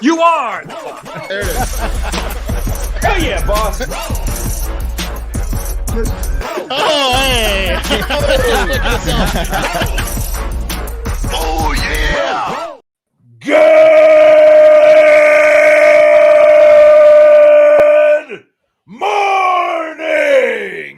You are! There it is. Hell yeah, boss! Oh, hey! Oh, yeah! Good morning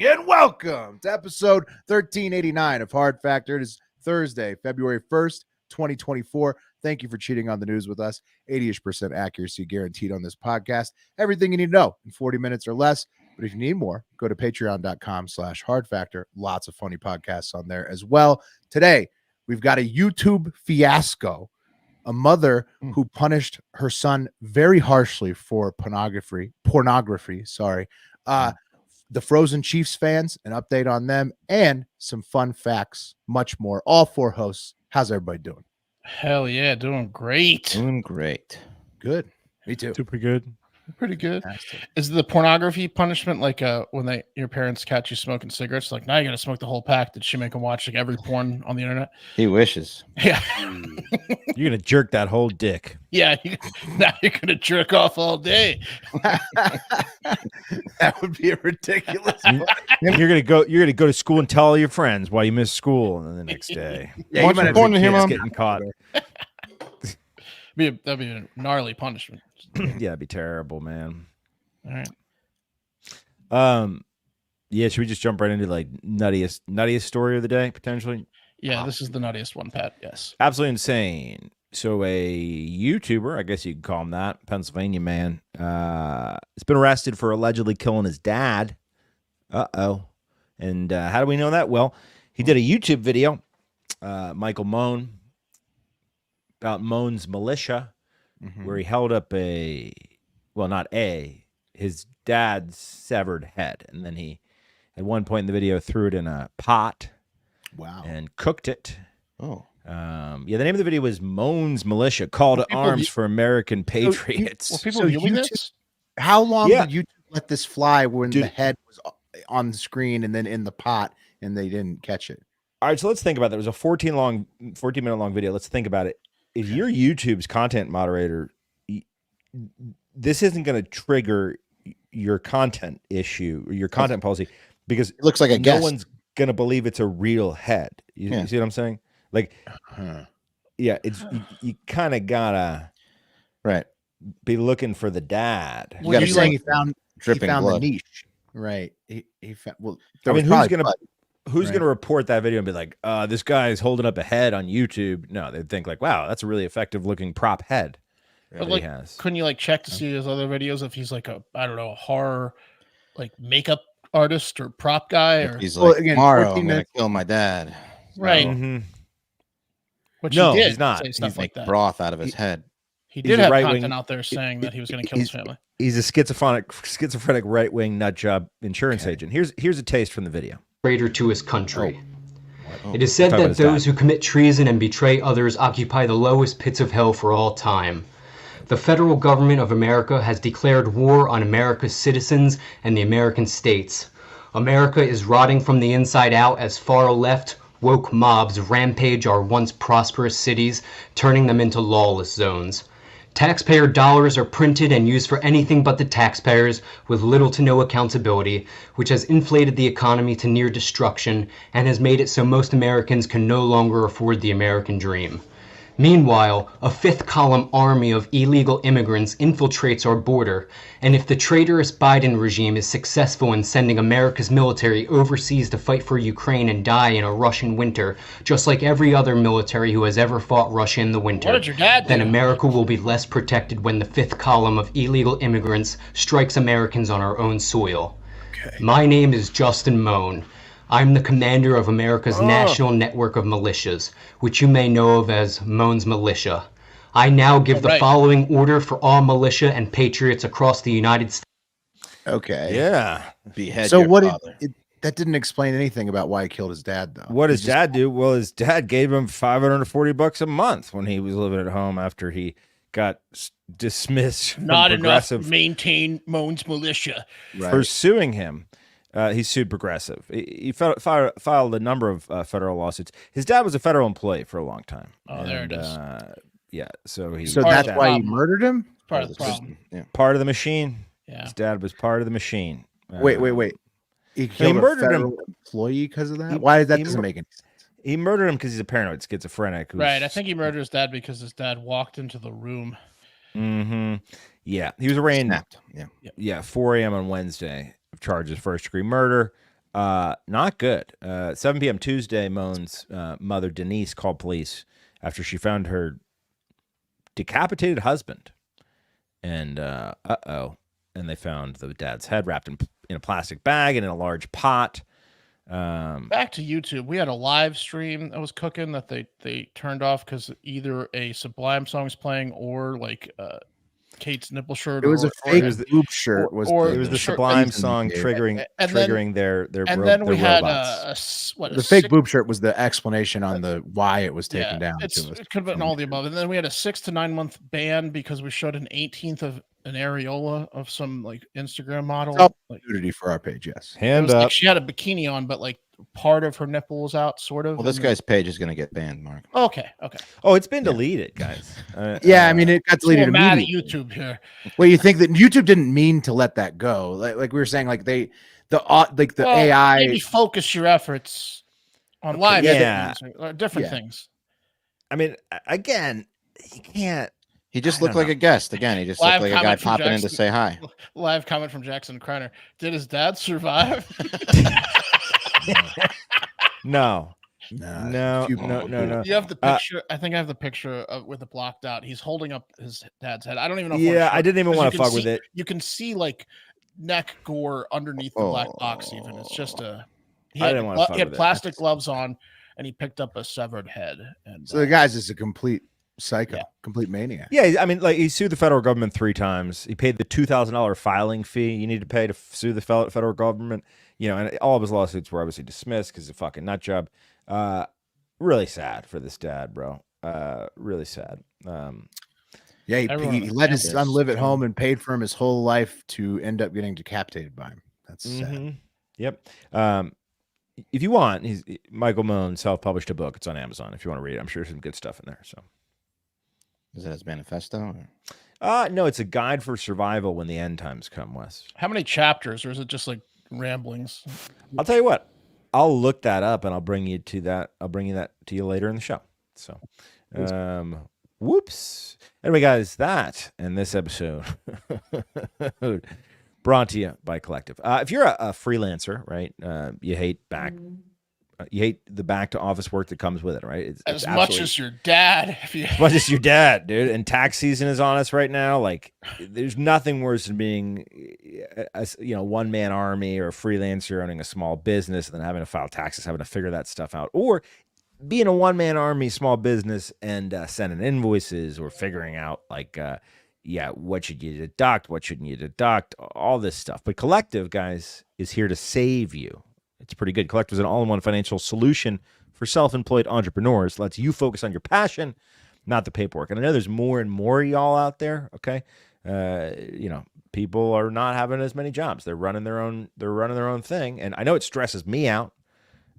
and welcome to episode 1389 of Hard Factor. It is Thursday, February 1st, 2024. Thank you for cheating on the news with us. 80% accuracy guaranteed on this podcast. Everything you need to know in 40 minutes or less. But if you need more, go to patreon.com/hardfactor. Lots of funny podcasts on there as well. Today, we've got a YouTube fiasco. A mother who punished her son very harshly for pornography. The Frozen Chiefs fans, an update on them, and some fun facts, much more. All four hosts. How's everybody doing? Hell yeah, doing great. Doing great. Good. Me too. Super good. Pretty good. Fantastic. Is the pornography punishment like when your parents catch you smoking cigarettes? Like, now you got to smoke the whole pack. Did she make them watch like every porn on the internet? He wishes. Yeah. You're gonna jerk that whole dick. Yeah. Now you're going to jerk off all day. That would be a ridiculous. You're gonna go to school and tell all your friends why you missed school, and then the next day, Yeah, you watch might the have porn to to him kids getting caught. That'd be a gnarly punishment. Yeah, it'd be terrible, man. All right. Yeah, should we just jump right into like nuttiest story of the day potentially? Yeah, this is the nuttiest one, Pat. Yes. Absolutely insane. So a YouTuber, I guess you could call him that, Pennsylvania man, has been arrested for allegedly killing his dad. And how do we know that? Well, he did a YouTube video, Michael Moan, about Moan's militia, where he held up his dad's severed head. And then he, at one point in the video, threw it in a pot. Wow. And cooked it. Oh. The name of the video was Moan's Militia, Call to Arms for American Patriots. Were people So viewing YouTube- this? How long Yeah. did you let this fly when Dude. the head was on the screen and then in the pot and they didn't catch it? All right, so let's think about that. It was a 14-minute long video. Let's think about it. If you're YouTube's content moderator, this isn't going to trigger your content issue or your content policy because It looks like a no guest. one's going to believe it's a real head. You see what I'm saying? Like, yeah, it's you kind of gotta Right. be looking for the dad. You gotta You're say saying he found dripping the blood. niche, right? He found. Well, I mean, who's gonna Right. report that video and be like, this guy is holding up a head on YouTube? No, they'd think like, wow, that's a really effective looking prop head. But that like, he has. couldn't you like check to see his other videos if he's like a horror like makeup artist or prop guy or He's Well, like, again, tomorrow 14 I'm going to minutes- kill my dad. right? Mhm. Which No, he did he's not. say He's stuff like like that. broth out of his head. He he's did a have right-wing- content out there saying that he was going to kill his family. He's a schizophrenic right-wing nut job insurance agent. Here's a taste from the video. Traitor to his country. Oh. It is said Talk about that his those dad. who commit treason and betray others occupy the lowest pits of hell for all time. The federal government of America has declared war on America's citizens and the American states. America is rotting from the inside out as far-left, woke mobs rampage our once prosperous cities, turning them into lawless zones. Taxpayer dollars are printed and used for anything but the taxpayers, with little to no accountability, which has inflated the economy to near destruction and has made it so most Americans can no longer afford the American dream. Meanwhile, a fifth-column army of illegal immigrants infiltrates our border, and if the traitorous Biden regime is successful in sending America's military overseas to fight for Ukraine and die in a Russian winter, just like every other military who has ever fought Russia in the winter, What did your dad do? then America will be less protected when the fifth column of illegal immigrants strikes Americans on our own soil. My name is Justin Moan. I'm the commander of America's national network of militias, which you may know of as Moan's Militia. I now give the Right. following order for all militia and patriots across the United States. Okay. Yeah. Behead So your what? father. That didn't explain anything about why he killed his dad, though. What does He just- dad do? Well, his dad gave him $540 a month when he was living at home after he got dismissed from Not enough Progressive maintain Moan's militia. Right. for suing him. He sued Progressive. He filed a number of federal lawsuits. His dad was a federal employee for a long time. Oh, there it is. Yeah. So he. So Part of that's the why he problem. murdered him. Part of the Just- problem. yeah. Part of the machine. Yeah. His dad was part of the machine. Wait. He killed a murdered him. federal employee because of that. He- Why that he doesn't mur- make any sense? He murdered him because he's a paranoid schizophrenic. Right. I think he murdered his dad because his dad walked into the room. Mm-hmm. Yeah. He was arraigned. Snapped. Yeah. Yeah. 4 a.m. on Wednesday of charges of first-degree murder. Not good. 7 p.m. Tuesday, Moan's mother, Denise, called police after she found her decapitated husband. And, and they found the dad's head wrapped in a plastic bag and in a large pot. Back to YouTube. We had a live stream that was cooking that they turned off because either a Sublime song was playing or like Kate's nipple shirt. It was a or fake it was the- boob shirt. or- It was the Sure, Sublime reason song they gave. triggering And then- triggering their and then we had robots. the fake boob shirt was the explanation on the why it was taken down. It to us. could have been all the above. And then we had a 6 to 9 month ban because we showed an 18th of an areola of some like Instagram model. Oh, Like, nudity for our page, yes. it Hand was up. like she had a bikini on, but like part of her nipple was out, sort of. Well, this and guy's page is going to get banned, Mark. then- Okay. Oh, it's been deleted, guys. Yeah, I mean it got We're deleted mad at immediately. YouTube here. Well, you think that YouTube didn't mean to let that go? Like we were saying, like the Well, AI. maybe focus your efforts on live Yeah. streams or different Yeah. things. I mean, again, you can't. He just I looked don't like know. a guest. Again, he just Live looked like a guy comment from popping in to Jackson. say hi. Live comment from Jackson Kreiner. Did his dad survive? No, Nah, no, few no, people no, do. no. You have the picture. I think I have the picture with it blocked out. He's holding up his dad's head. I don't even know. If Yeah, I didn't even because want you to can fuck with see- it. You can see like neck gore underneath the black box. Even it's just a. He I had, didn't wanna fuck he had with it. plastic gloves on, and he picked up a severed head. And So the guy's just a complete psycho, Yeah. complete maniac. Yeah, I mean, like he sued the federal government 3 times. He paid the $2,000 filing fee you need to pay to sue the federal government. You know, and all of his lawsuits were obviously dismissed because of fucking nut job. Really sad for this dad, bro. Really sad. Yeah, Everyone he let his understands son this. live at home and paid for him his whole life to end up getting decapitated by him. That's sad. Mhm. Yep. If you want, Michael Moan self-published a book. It's on Amazon. If you want to read it, I'm sure there's some good stuff in there. So, Is that his manifesto? Or? no, it's a guide for survival when the end times come, Wes. how many chapters, or is it just like ramblings? I'll tell you what. I'll look that up and I'll bring you to that. I'll bring you that to you later in the show. So, whoops. Anyway, guys, that and this episode brought to you by Collective. If you're a freelancer, right? You hate the back to office work that comes with it, right? It's As much as your dad. If you, as much as your dad, dude. And tax season is on us right now. Like, there's nothing worse than being, a one-man army or a freelancer owning a small business and then having to file taxes, having to figure that stuff out, or being a one-man army, small business, and sending invoices or figuring out like, what should you deduct, what shouldn't you deduct, all this stuff. But Collective, guys, is here to save you. It's pretty good. Collective is an all-in-one financial solution for self-employed entrepreneurs. Lets you focus on your passion, not the paperwork. And I know there's more and more y'all out there. Okay, people are not having as many jobs. They're running their own thing. And I know it stresses me out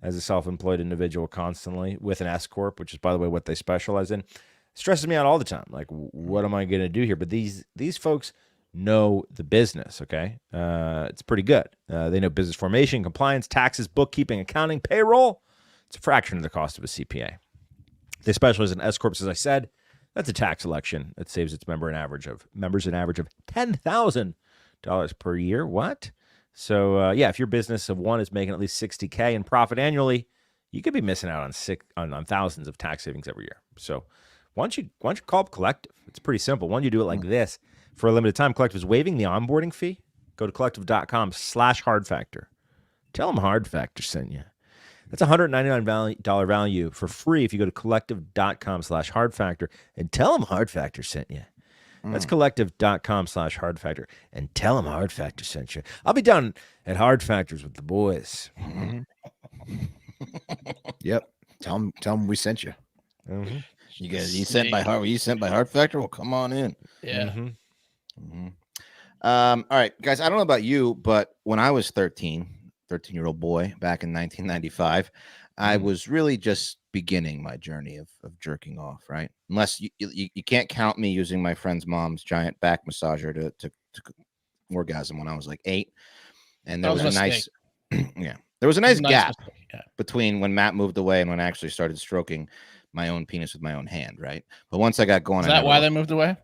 as a self-employed individual constantly with an S corp, which is, by the way, what they specialize in. It stresses me out all the time. Like, what am I going to do here? But these folks know the business, okay? It's pretty good. They know business formation, compliance, taxes, bookkeeping, accounting, payroll. It's a fraction of the cost of a CPA. They specialize in S corps, as I said. That's a tax election that saves its members an average of $10,000 per year. What? So if your business of one is making at least $60K in profit annually, you could be missing out on thousands of tax savings every year. So why don't you call up Collective? It's pretty simple. Why don't you do it like this? For a limited time, Collective is waiving the onboarding fee. Go to collective.com/hardfactor. Tell them HARDFACTOR sent you. That's $199 value for free if you go to collective.com/hardfactor and tell them HARDFACTOR sent you. That's collective.com/hardfactor and tell them HARDFACTOR sent you. I'll be down at Hard Factors with the boys. Yep. Tell them we sent you. Mm-hmm. You guys, you sent by Hard Factor? Well, come on in. yeah. Mm-hmm. All right, guys, I don't know about you, but when I was 13-year-old boy back in 1995, I was really just beginning my journey of jerking off, right? Unless you can't count me using my friend's mom's giant back massager to orgasm when I was like 8. And there That was was a a nice, there was a nice gap between when Matt moved away and when I actually started stroking my own penis with my own hand, right? But once I got going, Is that why they moved away?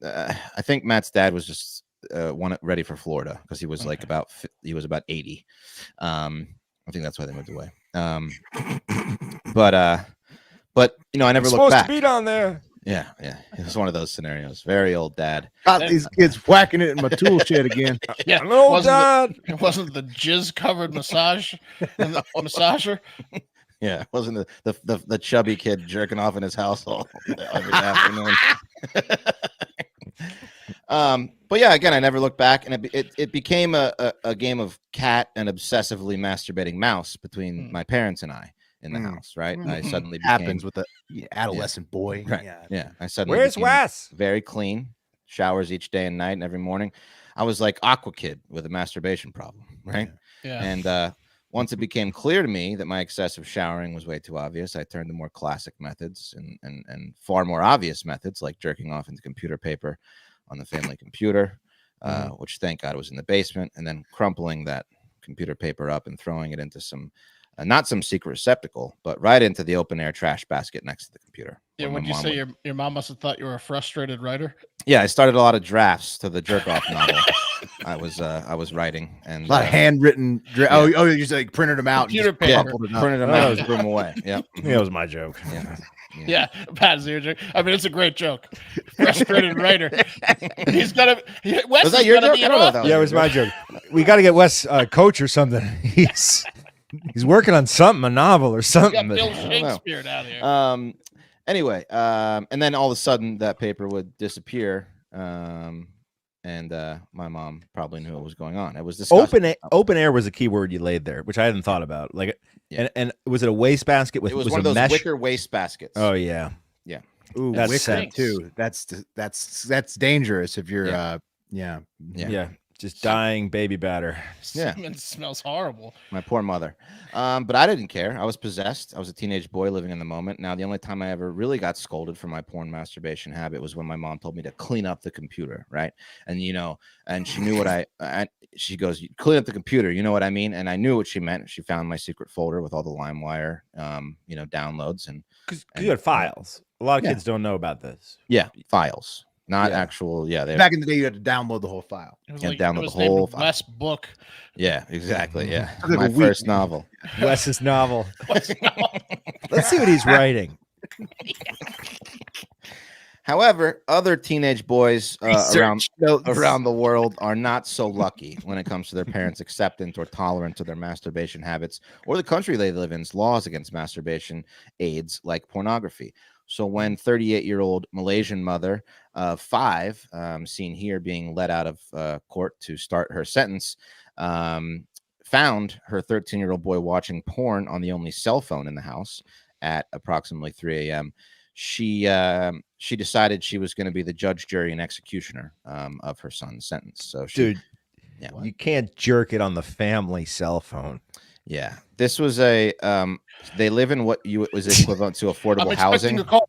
I think Matt's dad was just ready for Florida because he was like about 80. I think that's why they moved away. But you know, I never looked back. Supposed to be down there. Yeah. It was one of those scenarios. Very old dad. Got these kids whacking it in my tool shed again. Yeah, Hello, Dad. It wasn't the jizz covered massage and the massager. Yeah, it wasn't the chubby kid jerking off in his household every afternoon. But yeah, again, I never looked back, and it became a game of cat and obsessively masturbating mouse between my parents and I in the house. Right, I suddenly happens with the adolescent boy. Right. Yeah, I suddenly Where's became Wes? very clean, showers each day and night and every morning. I was like Aqua Kid with a masturbation problem, right? Yeah. And once it became clear to me that my excessive showering was way too obvious, I turned to more classic methods and far more obvious methods like jerking off into computer paper on the family computer, which thank God was in the basement, and then crumpling that computer paper up and throwing it into some, not some secret receptacle, but right into the open air trash basket next to the computer. Yeah, would you say your mom must have thought you were a frustrated writer? Yeah, I started a lot of drafts to the jerk off novel I was writing, and A lot of handwritten. Oh, you just like printed them out. Computer And just paper. crumpled it up. printed them out and threw them away. Yeah, That was my joke. Yeah, Pat is your joke. I mean, it's a great joke. Frustrated writer. He's gonna. Wes Was that is your gonna joke? be I don't know if that Yeah, it was my joke. We got to get Wes coach or something. He's working on something, a novel or We something. got but- Bill Shakespeare down here. Anyway, and then all of a sudden that paper would disappear. And my mom probably knew what was going on. It was disgusting. Open air was a key word you laid there, which I hadn't thought about. Like, Yeah. and was it a wastebasket with It was was one a of those mesh? wicker waste baskets. Oh yeah. Ooh, That's wicker sense. too. That's dangerous if you're. Yeah. Just dying baby batter. Yeah. It smells horrible. My poor mother. But I didn't care. I was possessed. I was a teenage boy living in the moment. Now, the only time I ever really got scolded for my porn masturbation habit was when my mom told me to clean up the computer, right? And, you know, and she knew what she goes, "You clean up the computer, you know what I mean?" And I knew what she meant. She found my secret folder with all the LimeWire, downloads. Because you had files. A lot of kids don't know about this. Yeah, files. Not actual, Back in the day, you had to download the whole file. It was Yeah, like, download it was the whole named file. Wes book. Yeah, exactly. Yeah. Took like My a week. first novel. Wes's novel. Wes- Let's see what he's writing. However, other teenage boys Research notes. around the world are not so lucky when it comes to their parents' acceptance or tolerance of their masturbation habits or the country they live in's laws against masturbation aids like pornography. So when 38-year-old Malaysian mother of 5, seen here being let out of court to start her sentence, found her 13-year-old boy watching porn on the only cell phone in the house at approximately 3 a.m., she decided she was going to be the judge, jury, and executioner of her son's sentence. So Dude, you can't jerk it on the family cell phone. Yeah, this was a they live in what was equivalent to affordable I'm housing. expecting a call.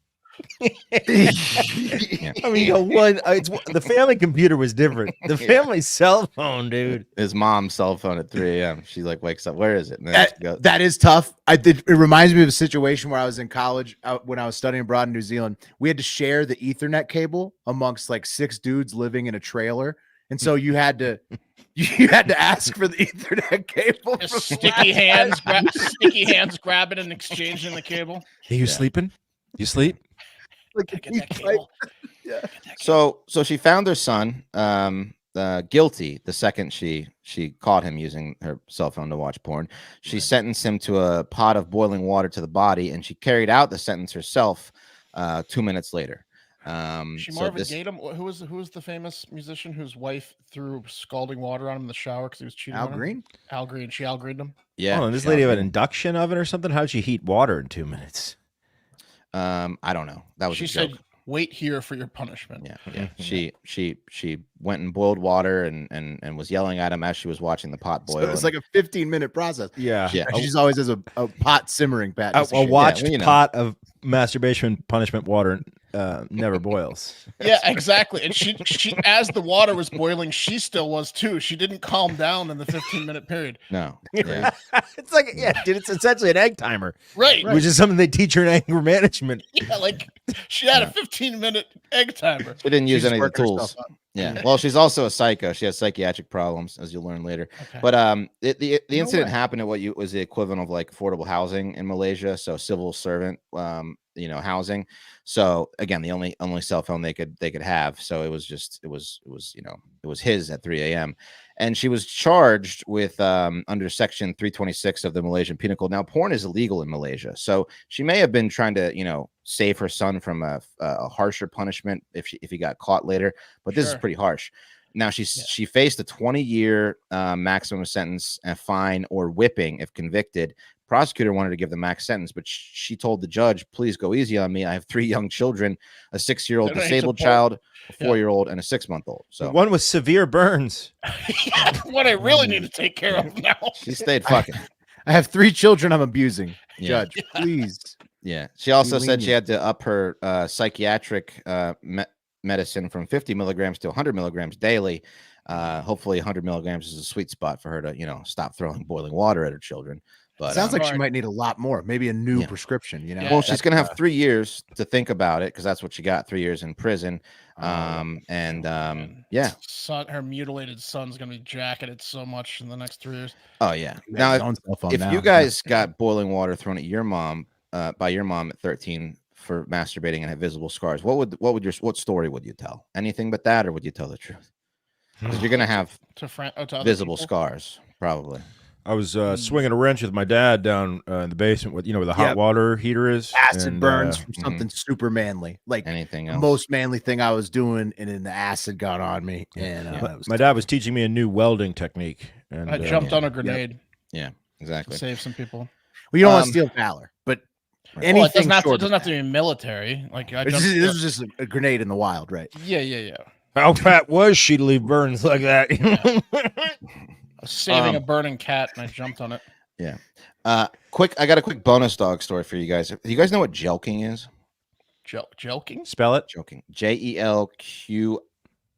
I mean, the family computer was different. The family cell phone, dude. His mom's cell phone at 3 a.m. She like wakes up. Where is it? And then she goes, That is tough. It reminds me of a situation where I was in college when I was studying abroad in New Zealand. We had to share the Ethernet cable amongst like 6 dudes living in a trailer, and so you had to ask for the Ethernet cable. Just from sticky hands grabbing and exchanging the cable. Hey, you sleeping? You sleep? like, Gotta get that cable. so she found her son guilty the second she caught him using her cell phone to watch porn. She sentenced him to a pot of boiling water to the body, and she carried out the sentence herself 2 minutes later. She Marvin Gaye him. Who was the famous musician whose wife threw scalding water on him in the shower because he was cheating Al on her? Green? Al Green. She Al Greened him. Yeah. Oh, and this lady have an induction oven or something? How'd she heat water in 2 minutes? I don't know. That was She a said joke. Wait here for your punishment. Yeah. She went and boiled water and was yelling at him as she was watching the pot boil. So it's like a 15-minute process. Yeah. Yeah. She just always has a pot simmering, Pat. A watched well, you know. pot of masturbation punishment water never boils. Yeah, exactly. And she as the water was boiling, she still was too. She didn't calm down in the 15-minute period. No. Yeah. It's like, dude, it's essentially an egg timer, Right. which is something they teach her in anger management. Yeah, like she had a 15-minute egg timer. She didn't use She's any of the working tools. herself up. Yeah. Well, she's also a psycho. She has psychiatric problems, as you'll learn later. Okay. But the incident happened at what was the equivalent of like affordable housing in Malaysia, so civil servant housing. So again, the only cell phone they could have. So it was his at 3 a.m. And she was charged with under section 326 of the Malaysian Penal Code. Now, porn is illegal in Malaysia, so she may have been trying to save her son from a harsher punishment if he got caught later. But this is pretty harsh. Now she faced a 20-year maximum sentence, a fine, or whipping if convicted. Prosecutor wanted to give the max sentence, but she told the judge, "Please go easy on me. I have 3 young children, a 6-year-old disabled child, a 4-year-old, and a 6-month-old." So one with severe burns. What I really need to take care of now. she stayed fucking. I have 3 children I'm abusing. Yeah. Judge, please. Yeah. She also said she had to up her psychiatric medicine from 50 milligrams to 100 milligrams daily. Hopefully 100 milligrams is a sweet spot for her to stop throwing boiling water at her children. But sounds like she might need a lot more, maybe a new prescription. Well, she's gonna have 3 years to think about it because that's what she got, 3 years in prison. Her mutilated son's gonna be jacketed so much in the next 3 years. Oh yeah. Now, if you guys got boiling water thrown at your mom by your mom at 13 for masturbating and have visible scars, what story would you tell? Anything but that, or would you tell the truth? Because you're gonna have to visible scars, probably. I was swinging a wrench with my dad down in the basement with where the hot water heater is. Acid burns from something super manly, like anything else. Most manly thing I was doing, and then the acid got on me. And my dad was teaching me a new welding technique. And I jumped on a grenade. Yeah, exactly. To save some people. Well, you don't want to steal valor, but anything it doesn't have to be military. Like this was just a grenade in the wild, right? Yeah. How fat was she to leave burns like that? I was saving a burning cat and I jumped on it. Yeah. I got a quick bonus dog story for you guys. Do you guys know what Jelqing is? Jelqing? Spell it. Jelqing. Jelqing.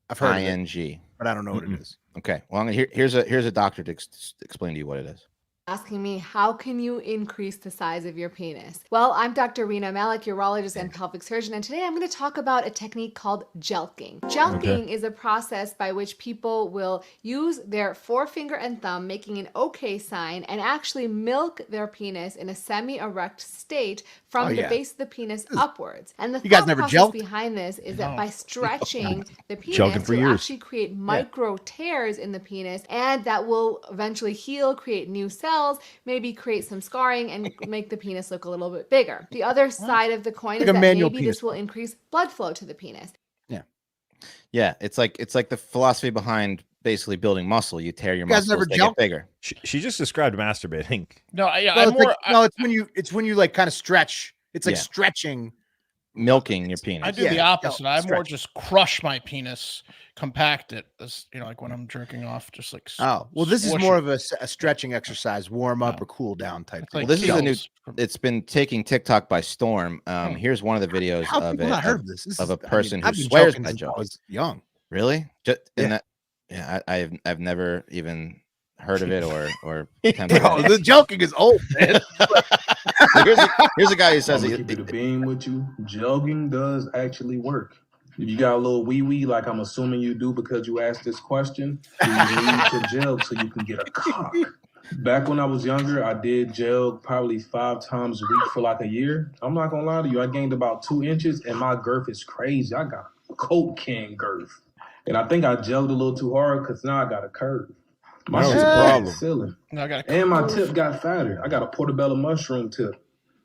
I've heard of it, but I don't know what it is. Okay. Well, here's a doctor to explain to you what it is. Asking me, how can you increase the size of your penis? Well, I'm Dr. Rena Malik, urologist and pelvic surgeon, and today I'm going to talk about a technique called Jelqing. Jelqing is a process by which people will use their forefinger and thumb, making an OK sign, and actually milk their penis in a semi-erect state from the base of the penis upwards. And the thought process behind this is that by stretching the penis, you'll actually create micro tears in the penis, and that will eventually heal, create new cells, maybe create some scarring and make the penis look a little bit bigger. The other side of the coin is that maybe this will increase blood flow to the penis. Yeah, it's like the philosophy behind basically building muscle. You tear your muscles, they get bigger. She just described masturbating. No, it's when you like kind of stretch. It's like stretching, milking your penis. I do the opposite. I more just crush my penis, compact it, as like when I'm jerking off, just like. Oh, well, this is more of a stretching exercise, warm up or cool down type. Well, this is a new. It's been taking TikTok by storm. Here's one of the videos of it. Heard of this? Of a person who swears by Jelqing. I was young. Really? I've never even heard of it or the Jelqing is old, man. here's a guy who says keep it a beam with you. Jelqing does actually work. If you got a little wee-wee, like I'm assuming you do because you asked this question, you need to gel so you can get a cock. Back when I was younger, I did gel probably 5 times a week for like a year. I'm not gonna lie to you, I gained about 2 inches and my girth is crazy. I got Coke can girth. And I think I gelled a little too hard because now I got a curve. My shit's problem. And my tip got fatter. I got a portobello mushroom tip.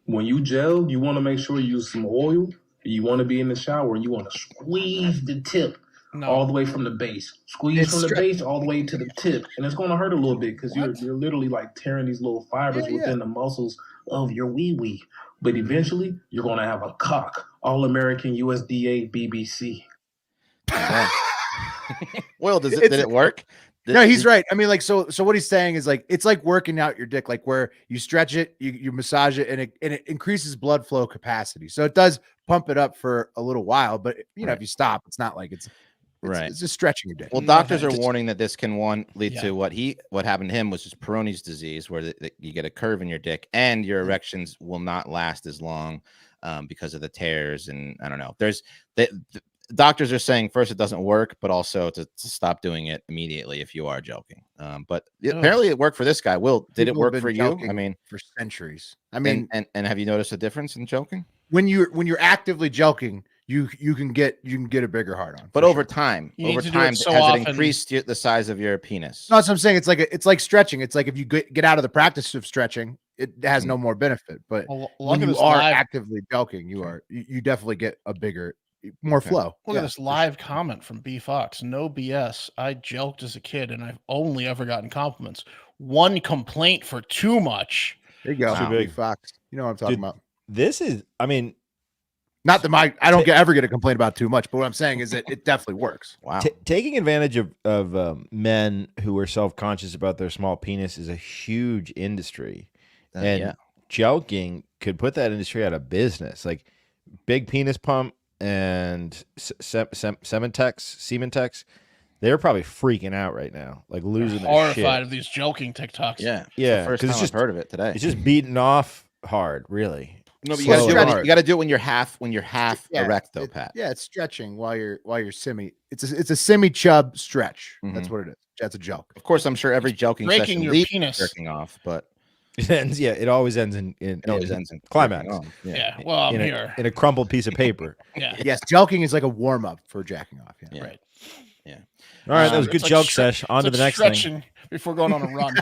When you gel, you want to make sure you use some oil. You want to be in the shower and you want to squeeze the tip all the way from the base. Squeeze from the base all the way to the tip. And it's going to hurt a little bit because you're literally like tearing these little fibers within the muscles of your wee-wee. But eventually, you're going to have a cock. All-American USDA BBC. Will, did it work? No, he's right. I mean, like, so what he's saying is like, it's like working out your dick, like where you stretch it, you massage it, and it increases blood flow capacity. So it does pump it up for a little while, but you know, if you stop, it's not like it's just stretching your dick. Well, doctors are warning that this can lead to what happened to him was just Peyronie's disease, where you get a curve in your dick and your erections will not last as long because of the tears. And I don't know. Doctors are saying first it doesn't work, but also to stop doing it immediately if you are joking. But apparently it worked for this guy. Will, did it work for you? I mean, for centuries. I mean, and have you noticed a difference in joking? When you're actively joking, you can get a bigger hard on. But over time, has it increased the size of your penis? No, that's what I'm saying. It's like stretching. It's like if you get out of the practice of stretching, it has no more benefit. But when you are actively joking, you definitely get a bigger, more flow. Look at this live comment from B Fox. No BS. I joked as a kid and I've only ever gotten compliments. One complaint for too much. There you go. Too big. B Fox. You know what I'm talking about. This is, I mean, not that I don't ever get a complaint about too much, but what I'm saying is that it definitely works. Wow. Taking advantage of men who are self-conscious about their small penis is a huge industry. And Jelqing could put that industry out of business. Like Big Penis Pump and semen techs, they're probably freaking out right now, like losing their shit. Horrified of these joking TikToks. Yeah, because it's just heard of it today. It's just beating off hard, really. No, but you got to do it when you're half erect, though, Pat. Yeah, it's stretching while you're semi. It's a semi chub stretch. That's what it is. That's a joke. Of course, I'm sure every joking breaking session your leaves penis jerking off, but it ends. Yeah, it always ends in climax. Yeah. Well, I'm here in a crumpled piece of paper. Yeah. Yes, joking is like a warm up for jacking off. Yeah. Right. Yeah. All right, that was a good joke sesh. On to the next thing. Before going on a run.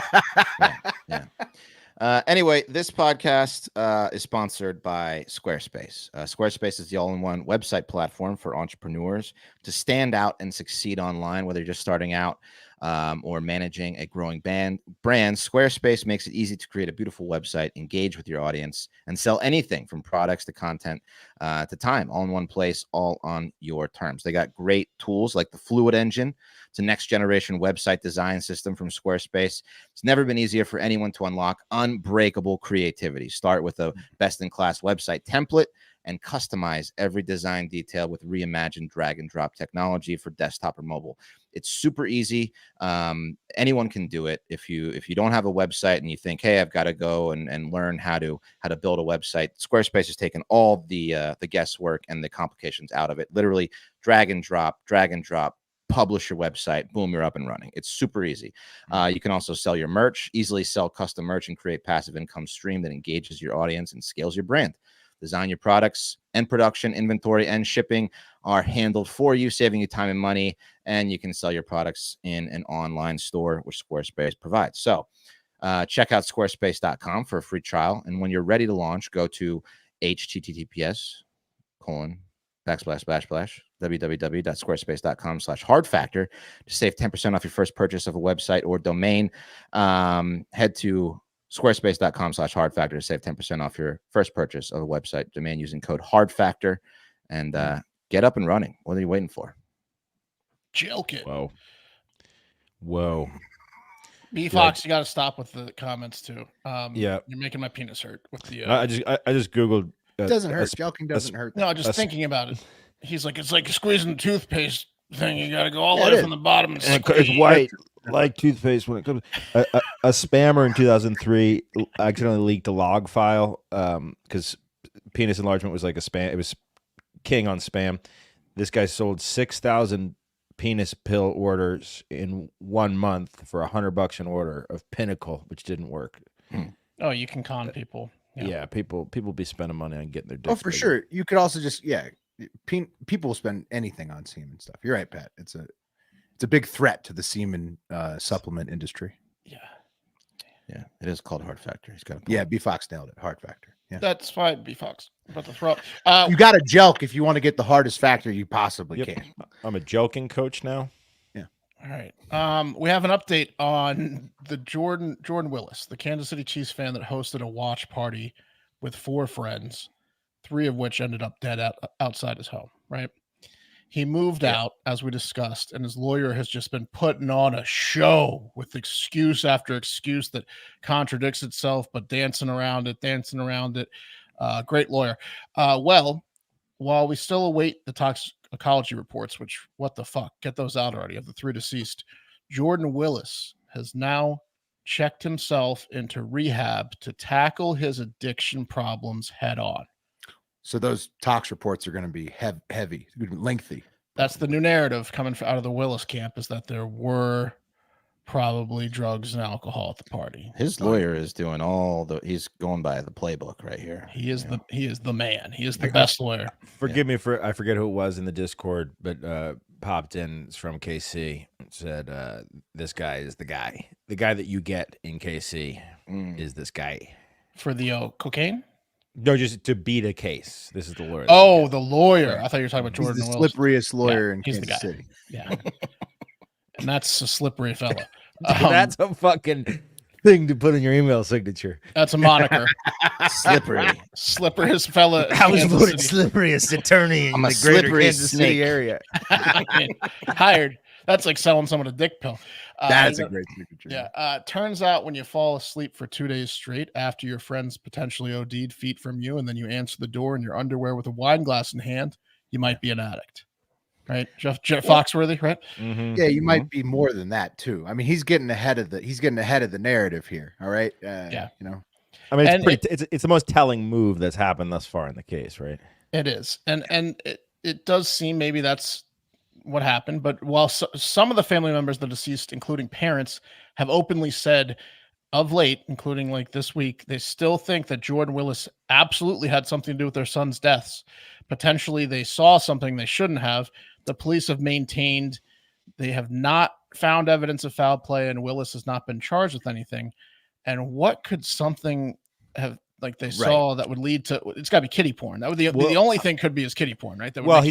Anyway, this podcast is sponsored by Squarespace. Squarespace is the all-in-one website platform for entrepreneurs to stand out and succeed online, whether you're just starting out or managing a growing brand. Squarespace makes it easy to create a beautiful website, engage with your audience, and sell anything from products to content to time, all in one place, all on your terms. They got great tools like the Fluid Engine. It's a next-generation website design system from Squarespace. It's never been easier for anyone to unlock unbreakable creativity. Start with a best-in-class website template and customize every design detail with reimagined drag-and-drop technology for desktop or mobile. It's super easy. Anyone can do it. If you don't have a website and you think, hey, I've got to go and learn how to build a website, Squarespace has taken all the guesswork and the complications out of it. Literally drag and drop, publish your website, boom, you're up and running. It's super easy. You can also sell your merch, easily sell custom merch and create passive income stream that engages your audience and scales your brand. Design your products and production, inventory, and shipping are handled for you, saving you time and money, and you can sell your products in an online store, which Squarespace provides. So check out squarespace.com for a free trial, and when you're ready to launch, go to https://www.squarespace.com/hardfactor to save 10% off your first purchase of a website or domain. Head to squarespace.com/hardfactor to save 10% off your first purchase of a website domain using code hardfactor and get up and running. What are you waiting for? Jelqing. Whoa. B Fox, you got to stop with the comments too. You're making my penis hurt with the. I just googled. It doesn't hurt. Jelqing doesn't hurt. No, just thinking about it. He's like, it's like squeezing the toothpaste thing. You got to go all the way from the bottom and it's white. Like toothpaste when it comes a spammer in 2003 accidentally leaked a log file because penis enlargement was like a spam. It was king on spam. This guy sold 6,000 penis pill orders in 1 month for $100 an order of Pinnacle, which didn't work. Oh, you can con people. Yeah, people be spending money on getting their dicks. Oh, for sure. You could also just people will spend anything on semen stuff. You're right, Pat. It's a big threat to the semen supplement industry. Yeah, it is called Hard Factor. He's got B Fox nailed it. Hard Factor. Yeah, that's fine. B Fox about to throw. You got to jelk if you want to get the hardest factor you possibly can. I'm a Jelqing coach now. Yeah. All right. We have an update on the Jordan Willis, the Kansas City Chiefs fan that hosted a watch party with 4 friends 3 of which ended up dead outside his home, right? He moved out, as we discussed, and his lawyer has just been putting on a show with excuse after excuse that contradicts itself, but dancing around it. Great lawyer. Well, while we still await the toxicology reports, which, what the fuck, get those out already, of the 3 deceased, Jordan Willis has now checked himself into rehab to tackle his addiction problems head on. So those tox reports are going to be heavy, lengthy. That's the new narrative coming out of the Willis camp, is that there were probably drugs and alcohol at the party. His lawyer is doing he's going by the playbook right here. He is the man. He is the best lawyer. Forgive me for, I forget who it was in the Discord, but popped in. It's from KC. It said, this guy is the guy. The guy that you get in KC is this guy. For the cocaine? No, just to beat a case. This is the lawyer. Oh, the lawyer. I thought you were talking about Jordan He's the Willis. slipperiest lawyer in he's the Kansas guy. City. Yeah. And that's a slippery fella. That's a fucking thing to put in your email signature. That's a moniker. Slippery. Slipperiest fella. I was Kansas voted City. slipperiest attorney in I'm a the greater slippery Kansas snake. City area. I mean, hired. That's like selling someone a dick pill. That's a great signature. Yeah. Turns out when you fall asleep for 2 days straight after your friends potentially OD'd feet from you, and then you answer the door in your underwear with a wine glass in hand, you might be an addict. Right? Jeff Foxworthy, right? Mm-hmm. Yeah, you might be more than that too. I mean, he's getting ahead of the narrative here. All right. Yeah. You know. I mean, it's the most telling move that's happened thus far in the case, right? It is. And it does seem maybe that's what happened. But while some of the family members of the deceased, including parents, have openly said of late, including like this week, they still think that Jordan Willis absolutely had something to do with their son's deaths. Potentially they saw something they shouldn't have. The police have maintained they have not found evidence of foul play, and Willis has not been charged with anything. And what could something have like they saw that would lead to? It's got to be kiddie porn. That would the only thing could be is kiddie porn, right? That would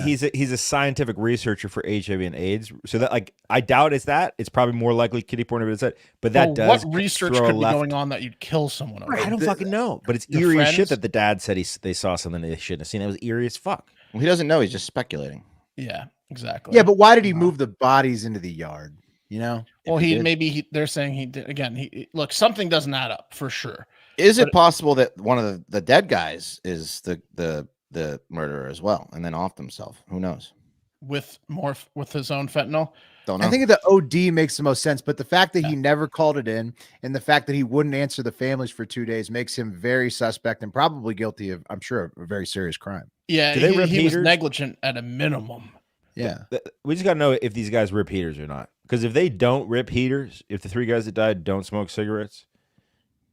he's a scientific researcher for HIV and AIDS. So that, like, I doubt it's that. It's probably more likely kiddie porn if it's that. But that does. What research could be going on that you'd kill someone over? I don't fucking know. But it's eerie as shit that the dad said they saw something they shouldn't have seen. It was eerie as fuck. Well, he doesn't know. He's just speculating. Yeah, exactly. Yeah, but why did he move the bodies into the yard? You know. Well, they're saying he did. Again, look, something doesn't add up for sure. Is it possible that one of the dead guys is the murderer as well, and then offed himself? Who knows? With his own fentanyl. Don't know. I think the OD makes the most sense, but the fact that he never called it in, and the fact that he wouldn't answer the families for 2 days, makes him very suspect and probably guilty of, I'm sure, a very serious crime. Yeah, he was negligent at a minimum. Yeah, we just gotta know if these guys rip heaters or not. Because if they don't rip heaters, if the 3 guys that died don't smoke cigarettes,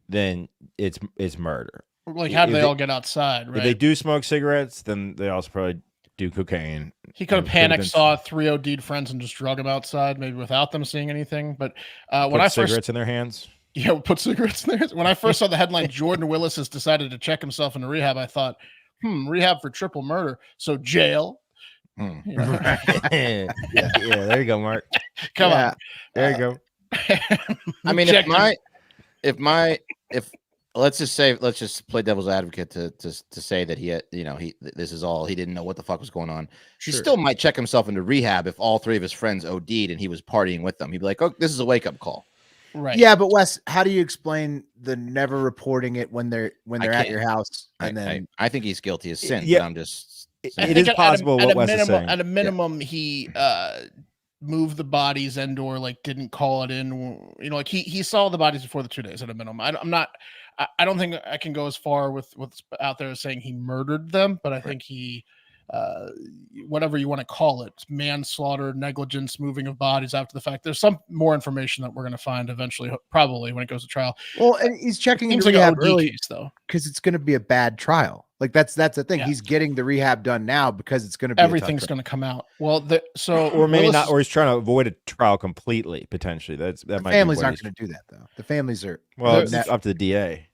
then it's murder. Like, how do they all get outside? Right? If they do smoke cigarettes, then they also probably do cocaine. He could have panicked, saw 3 OD'd friends, and just drug them outside, maybe without them seeing anything. But when I cigarettes in their hands. Yeah, put cigarettes in their hands. When I first saw the headline, Jordan Willis has decided to check himself into rehab, I thought, rehab for triple murder. So jail. Yeah, there you go, Mark. Come on. There you go. I mean, if let's just play devil's advocate to say that this is all, he didn't know what the fuck was going on. He still might check himself into rehab if all 3 of his friends OD'd and he was partying with them. He'd be like, oh, this is a wake up call. Right. Yeah, but Wes, how do you explain the never reporting it when they're at your house? And I think he's guilty as sin. Yeah. But I'm just it is possible what Wes is saying. At a minimum, he moved the bodies and/or like didn't call it in. You know, like he saw the bodies before the 2 days at a minimum. I don't think I can go as far with what's out there as saying he murdered them, but I think he, whatever you want to call it, manslaughter, negligence, moving of bodies after the fact. There's some more information that we're going to find eventually, probably when it goes to trial. Well, and he's checking into like rehab an OD early case, though, because it's going to be a bad trial. Like that's the thing. Yeah. He's getting the rehab done now because it's going to be everything's going to come out. Well, or maybe not, or he's trying to avoid a trial completely. Potentially, that might. Families aren't going to do that though. The families are it's up to the DA.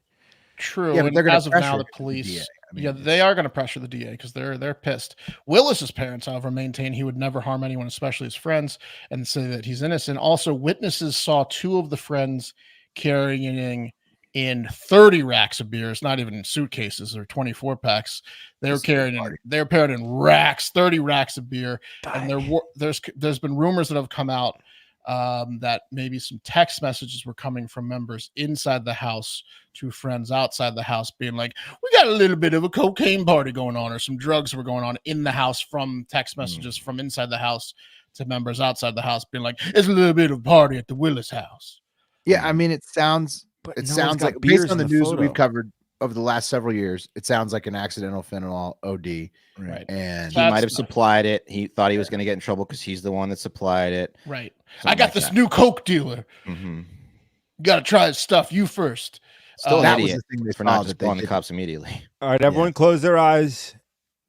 True. Yeah, but they're as of now, the police. They are going to pressure the DA because they're pissed. Willis's parents, however, maintain he would never harm anyone, especially his friends, and say that he's innocent. Also, witnesses saw 2 of the friends carrying in 30 racks of beers, not even in suitcases or 24 packs. They're carrying in racks, 30 racks of beer. And there's been rumors that have come out that maybe some text messages were coming from members inside the house to friends outside the house being like, we got a little bit of a cocaine party going on, or some drugs were going on in the house, from text messages from inside the house to members outside the house being like, it's a little bit of a party at the Willis house. Yeah, I mean, it sounds like, based on the news that we've covered over the last several years, it sounds like an accidental fentanyl OD. Right. And he might have supplied it. He thought he was going to get in trouble because he's the one that supplied it. Right. I got this new coke dealer. Mm-hmm. You got to try his stuff. You first. Still that an was idiot the thing they for not found just that calling they the didn't. cops immediately. All right, everyone, close their eyes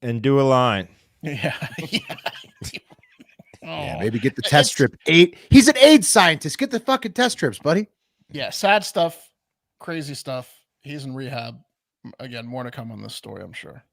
and do a line. Yeah. Yeah, maybe get the test strip. He's an AIDS scientist. Get the fucking test strips, buddy. Yeah, sad stuff, crazy stuff. He's in rehab. Again, more to come on this story, I'm sure.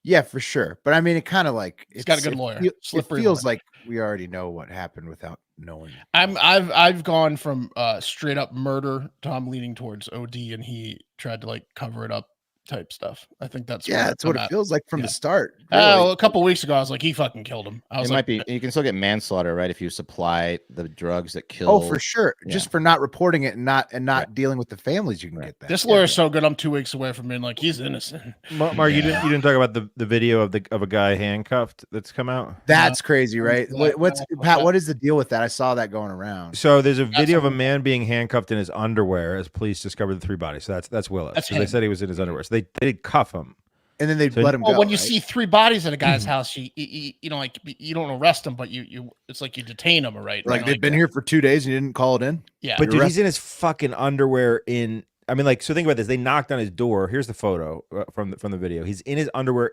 Yeah, for sure. But I mean, it kind of like He's got a good lawyer. It Slippery feels lawyer. like we already know what happened without knowing. I've gone from straight up murder to I'm leaning towards OD, and he tried to like cover it up type stuff. I think that's That's what it feels like from Yeah. the start. A couple weeks ago, I was like, he fucking killed him. I was It like, might be. You can still get manslaughter, right? If you supply the drugs that kill. Oh, for sure. Yeah. Just for not reporting it and not dealing with the families, you can get that. this lawyer's so good. I'm 2 weeks away from being like, he's innocent. Mark, you didn't talk about the video of a guy handcuffed that's come out. That's crazy, right? Yeah. What's Pat? What is the deal with that? I saw that going around. So there's a video of a man being handcuffed in his underwear as police discovered the 3 bodies. So that's Willis. That's 'Cause they him. said he was in his underwear. So they did cuff him. And then they So- let him Well, go. when you right? see 3 bodies at a guy's house, you know, like you don't arrest him, but you it's like you detain him, right? like You know, they've been here for 2 days, and you didn't call it in. Yeah, But You're dude, he's arrested. in his fucking underwear so think about this. They knocked on his door. Here's the photo from the video. He's in his underwear.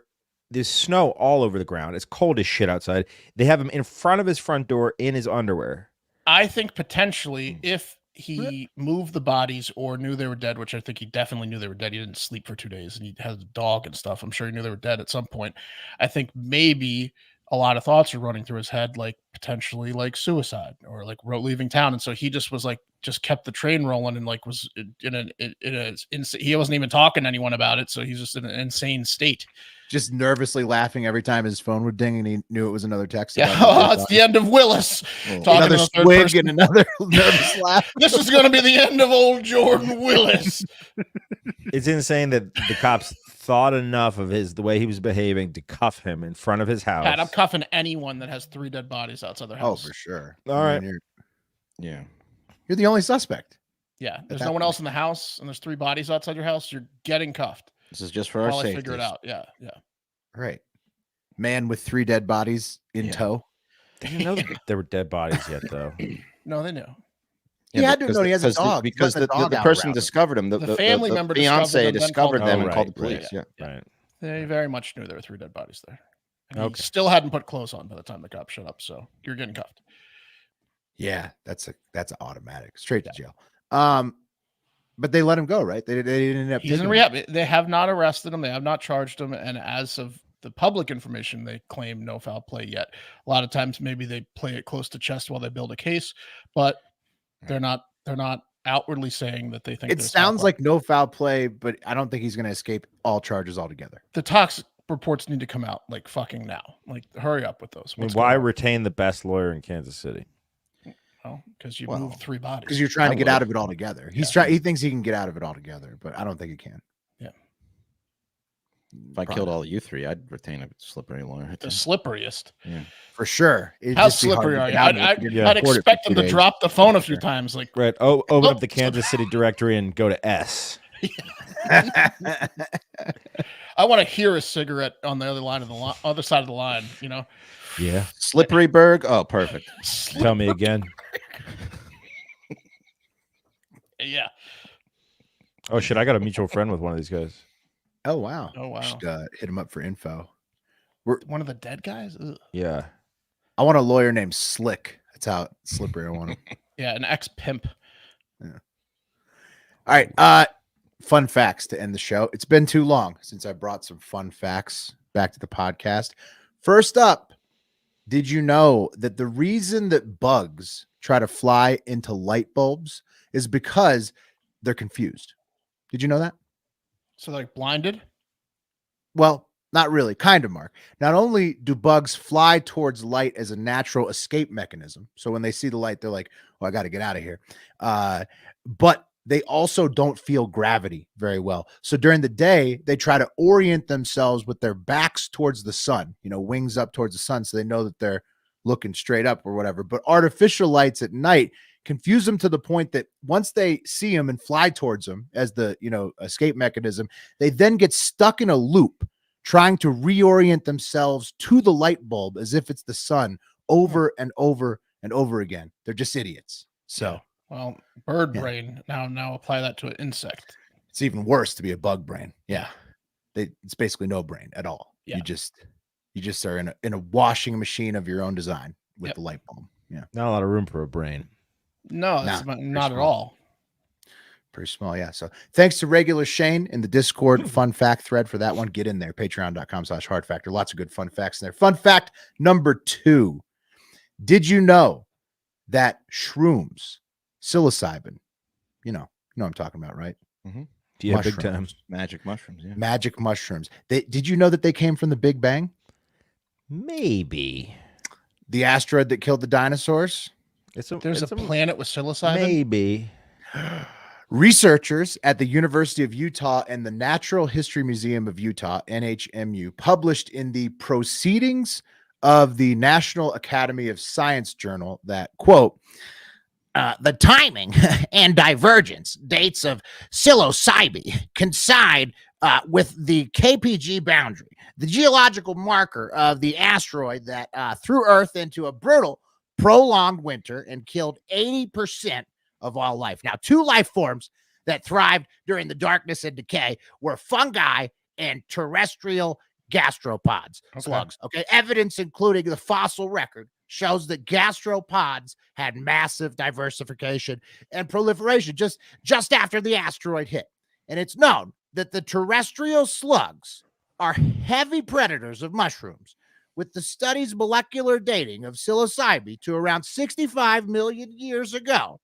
There's snow all over the ground. It's cold as shit outside. They have him in front of his front door in his underwear. I think potentially if he moved the bodies or knew they were dead, which I think he definitely knew they were dead. He didn't sleep for 2 days and he had a dog and stuff. I'm sure he knew they were dead at some point. I think maybe a lot of thoughts are running through his head, like potentially like suicide or like leaving town. And so he just was like, just kept the train rolling and like was he wasn't even talking to anyone about it. So he's just in an insane state. Just nervously laughing every time his phone would ding, and he knew it was another text. Yeah, about it's the end of Willis. it. Talking Another to the third swig person. and another nervous laugh. This is going to be the end of old Jordan Willis. It's insane that the cops thought enough of the way he was behaving to cuff him in front of his house. Pat, I'm cuffing anyone that has 3 dead bodies outside their Oh, house. for sure. All right. Yeah. You're the only suspect. Yeah, there's that no one point. else in the house, and there's 3 bodies outside your house. You're getting cuffed. This is just for our While I safety. figure it out. Yeah. Right. Man with 3 dead bodies in tow. They didn't know that there were dead bodies yet, though. No, they knew. He had to know he has a dog. He's Because letting the the dog out person around him. discovered him. The family member fiance discovered them, then discovered them and called the right, police. Yeah. Right. They very much knew there were 3 dead bodies there. And Okay. he still hadn't put clothes on by the time the cops showed up, so you're getting cuffed. Yeah, that's automatic, straight to jail. But they let him go, right? They didn't end up. He's in taking rehab. They have not arrested him. They have not charged him. And as of the public information, they claim no foul play yet. A lot of times, maybe they play it close to chest while they build a case, but they're not outwardly saying that they think It there's foul sounds play. like no foul play, but I don't think he's going to escape all charges altogether. The toxic reports need to come out like fucking now. Like, hurry up with those. I mean, What's why going on? retain the best lawyer in Kansas City? Well, because you Well, moved 3 bodies. Because you're trying to I get would. out of it altogether. He thinks he can get out of it altogether, but I don't think he can. If I killed all you 3, I'd retain a slippery lawyer. The slipperiest. For sure. It'd How just be hard slippery to are get you? out of it if you didn't I'd report it for expect 2 them to days. drop the phone a few Sure. times. Like, Right. Open Oh, up the Kansas City directory and go to S. I want to hear a cigarette on the other line of the other side of the line. You know, Yeah. Slipperyburg. Oh, perfect. Tell me again. Yeah. Oh shit! I got a mutual friend with one of these guys. Oh, wow. Oh, wow. Should, hit him up for info. One of the dead guys. Ugh. Yeah. I want a lawyer named Slick. That's how slippery I want him. Yeah, an ex pimp. All right. Fun facts to end the show. It's been too long since I brought some fun facts back to the podcast. First up, did you know that the reason that bugs try to fly into light bulbs is because they're confused. Did you know that? So like blinded. Well, not really. Kind of, Mark. Not only do bugs fly towards light as a natural escape mechanism, so when they see the light, they're like, "Oh, I got to get out of here," but they also don't feel gravity very well. So during the day, they try to orient themselves with their backs towards the sun, wings up towards the sun, so they know that they're looking straight up or whatever. But artificial lights at night confuse them to the point that once they see them and fly towards them as the escape mechanism, they then get stuck in a loop trying to reorient themselves to the light bulb as if it's the sun over and over and over again. They're just idiots. So, well, bird brain. Now apply that to an insect. It's even worse to be a bug brain. Yeah. It's basically no brain at all. Yeah. You just are in a washing machine of your own design with the light bulb. Yeah. Not a lot of room for a brain. No, it's not at all. Pretty small, yeah. So thanks to regular Shane in the Discord fun fact thread for that one. Get in there, patreon.com/HARDFACTOR. Lots of good fun facts in there. Fun fact number 2. Did you know that shrooms, psilocybin, you know what I'm talking about, right? Mm-hmm. Yeah, big time. Magic mushrooms, yeah. Magic mushrooms. Did you know that they came from the Big Bang? Maybe. The asteroid that killed the dinosaurs? There's a planet with psilocybin? Maybe. Researchers at the University of Utah and the Natural History Museum of Utah, NHMU, published in the Proceedings of the National Academy of Science journal that, quote, the timing and divergence dates of psilocybin coincide with the KPG boundary, the geological marker of the asteroid that threw Earth into a brutal, prolonged winter and killed 80% of all life. Now, 2 life forms that thrived during the darkness and decay were fungi and terrestrial gastropods, slugs. Okay, evidence including the fossil record shows that gastropods had massive diversification and proliferation just after the asteroid hit. And it's known that the terrestrial slugs are heavy predators of mushrooms, with the study's molecular dating of psilocybin to around 65 million years ago.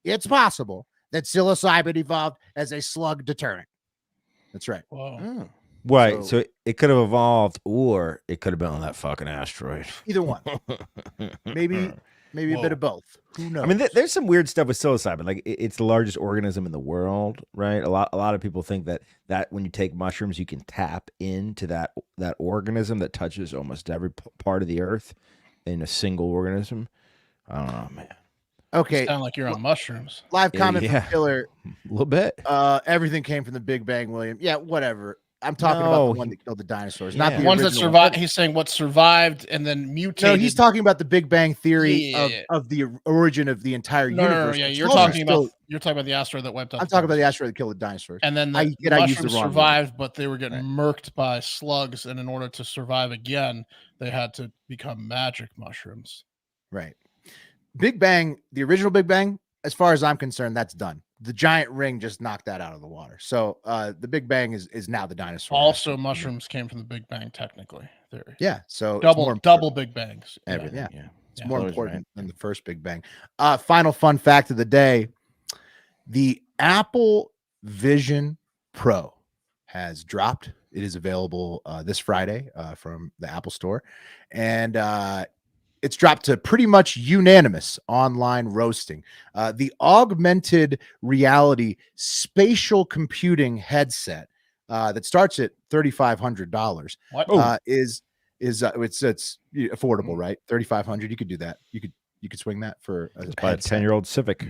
It's possible that psilocybin evolved as a slug deterrent. That's right. Whoa. Right. So it could have evolved, or it could have been on that fucking asteroid. Either one. Maybe a bit of both. Who knows? I mean, there's some weird stuff with psilocybin. Like it's the largest organism in the world, right? A lot of people think that when you take mushrooms, you can tap into that organism that touches almost every part of the earth in a single organism. I don't know, man. Okay. You sound like you're on mushrooms. Live comment from Killer. A little bit. Everything came from the Big Bang, William. Yeah, whatever. I'm talking about the one that killed the dinosaurs, not the ones that original survived. He's saying what survived and then mutated. No, he's talking about the Big Bang theory of the origin of the entire universe. No, you're talking about the asteroid that wiped out. I'm talking about the asteroid that killed the dinosaurs. And then the mushrooms survived, but they were getting murked by slugs, and in order to survive again, they had to become magic mushrooms. Right. Big Bang, the original Big Bang, as far as I'm concerned, that's done. The giant ring just knocked that out of the water. So the Big Bang is now the dinosaur. Also, mushrooms came from the Big Bang, technically. Yeah. So double Big Bangs. Everything. Yeah. It's more important than the first Big Bang. Final fun fact of the day: the Apple Vision Pro has dropped. It is available this Friday from the Apple Store, and it's dropped to pretty much unanimous online roasting. The augmented reality spatial computing headset that starts at $3,500 is it's affordable, right? $3,500. You could do that. You could swing that for a 10-year-old Civic.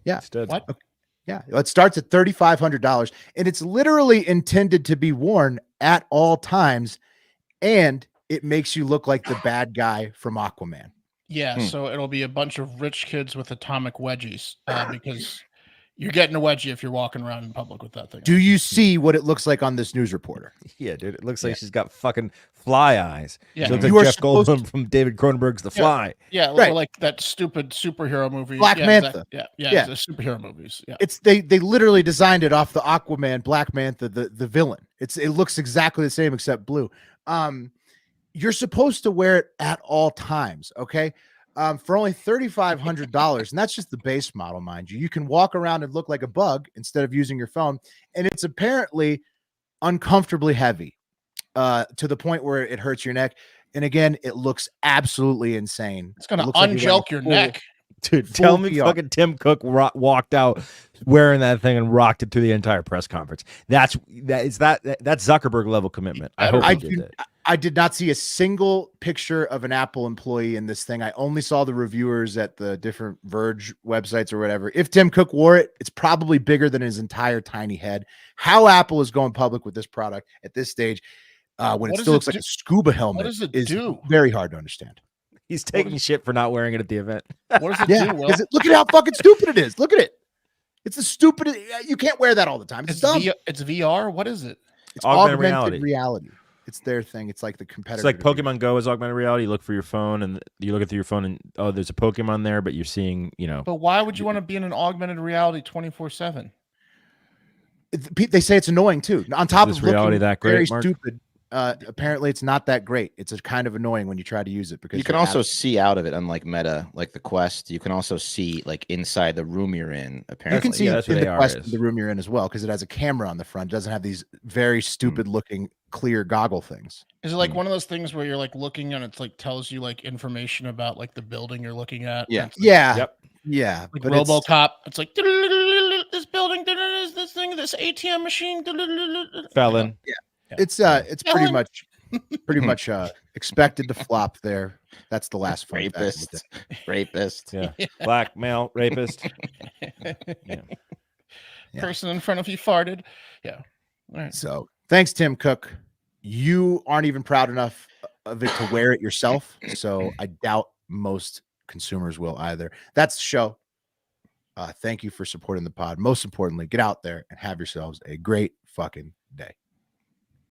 Yeah. Instead. What? Okay. Yeah. It starts at $3,500, and it's literally intended to be worn at all times, and it makes you look like the bad guy from Aquaman. Yeah, so it'll be a bunch of rich kids with atomic wedgies because you're getting a wedgie if you're walking around in public with that thing. Do you see what it looks like on this news reporter? Yeah, dude. It looks like she's got fucking fly eyes. Yeah. She looks like Jeff Goldblum from David Cronenberg's The Fly. Yeah, right. Like that stupid superhero movie. Black Manta. Exactly. The superhero movies. Yeah. It's they literally designed it off the Aquaman, Black Manta, the villain. It looks exactly the same except blue. You're supposed to wear it at all times, okay? for only $3,500, and that's just the base model, mind you. You can walk around and look like a bug instead of using your phone, and it's apparently uncomfortably heavy, to the point where it hurts your neck. And again, it looks absolutely insane. It's gonna looks like you're wearing unjelk a your full- neck. Dude, Full tell me VR. fucking Tim Cook walked out wearing that thing and rocked it through the entire press conference. That's Zuckerberg level commitment. I hope he did that. I did not see a single picture of an Apple employee in this thing. I only saw the reviewers at the different Verge websites or whatever. If Tim Cook wore it, it's probably bigger than his entire tiny head. How Apple is going public with this product at this stage, when What it does still it looks like do- a scuba helmet, does it is do? very hard to understand. He's taking shit for not wearing it at the event. What does it Yeah, do, Will? look at how fucking stupid it is. Look at it. It's the stupidest. You can't wear that all the time. It's dumb. It's VR. What is it? It's Augmented augmented reality. reality. It's their thing. It's like the competitor. It's like Pokemon Go is augmented reality. You look for your phone and you look through your phone and oh, there's a Pokemon there, but you're seeing, But why would you want to be in an augmented reality 24/7? They say it's annoying too. On top Is of this reality looking that great, very Mark? stupid, apparently it's not that great. It's a kind of annoying when you try to use it because You can also see out of it, unlike Meta, like the Quest. You can also see like inside the room you're in. Apparently, you can see Yeah, that's in what the AR Quest is. the room you're in as well because it has a camera on the front. It doesn't have these very stupid looking clear goggle things. Is it like one of those things where you're like looking and it's like tells you like information about like the building you're looking at? Yeah. And it's like, Yeah, Yep. yeah. like But it's, RoboCop. It's like this building, this thing, this ATM machine. Felon. it's pretty much expected to flop there. That's the last fun fact of the day. Rapist. Yeah. Black male rapist. Yeah. Person in front of you farted. Yeah. All right. So thanks, Tim Cook. You aren't even proud enough of it to wear it yourself. So I doubt most consumers will either. That's the show. Thank you for supporting the pod. Most importantly, get out there and have yourselves a great fucking day.